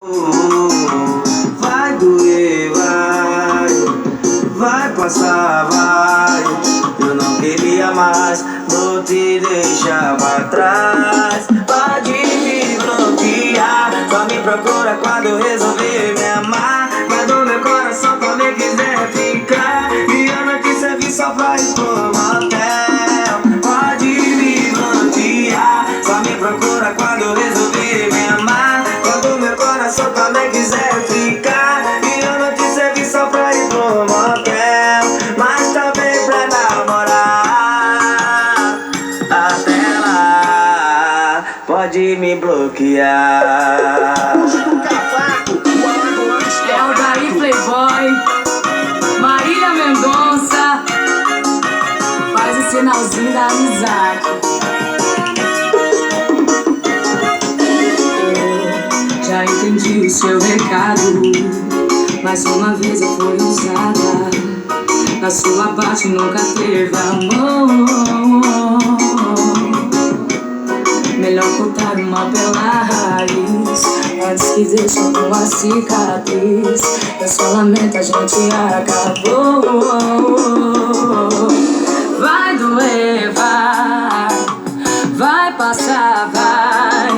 Vai doer, vai passar, vai. Eu não queria mais, vou te deixar pra trás. Pode me bloquear, só me procura quando resolver me amar. Quando meu coração também quiser ficar, e eu não te servi só pra ir pro motel. Pode me bloquear, só me procura quando resolver me amar. Quando meu coração também quiser ficar, e eu não te servi só pra ir pro motel, mas também pra namorar. Até lá, pode me bloquear. É o Daí Playboy, Marília Mendonça, faz o sinalzinho da amizade. Já entendi o seu recado, mais uma vez eu fui usada. Da sua parte nunca teve amor. Melhor cortar o mal pela raiz, antes que deixe uma cicatriz. Eu só lamento, a gente acabou. Vai doer, vai passar, vai.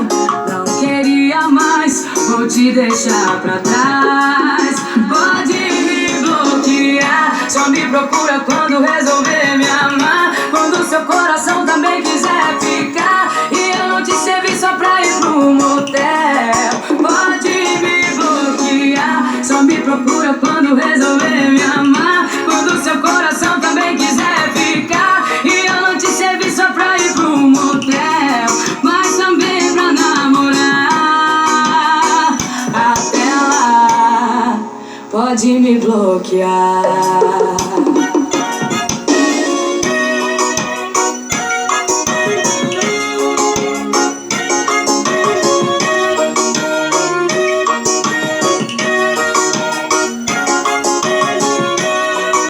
Não queria mais, vou te deixar pra trás. Pode me bloquear, só me procura quando resolver me amar. Quando seu coração também quiser ficar, e eu não te servi só pra ir pro motel. Pode me bloquear, só me procura quando resolver me amar. Quando seu coração também quiser ficar, e eu não te servi só pra ir pro motel, mas também pra namorar. Até lá, pode me bloquear.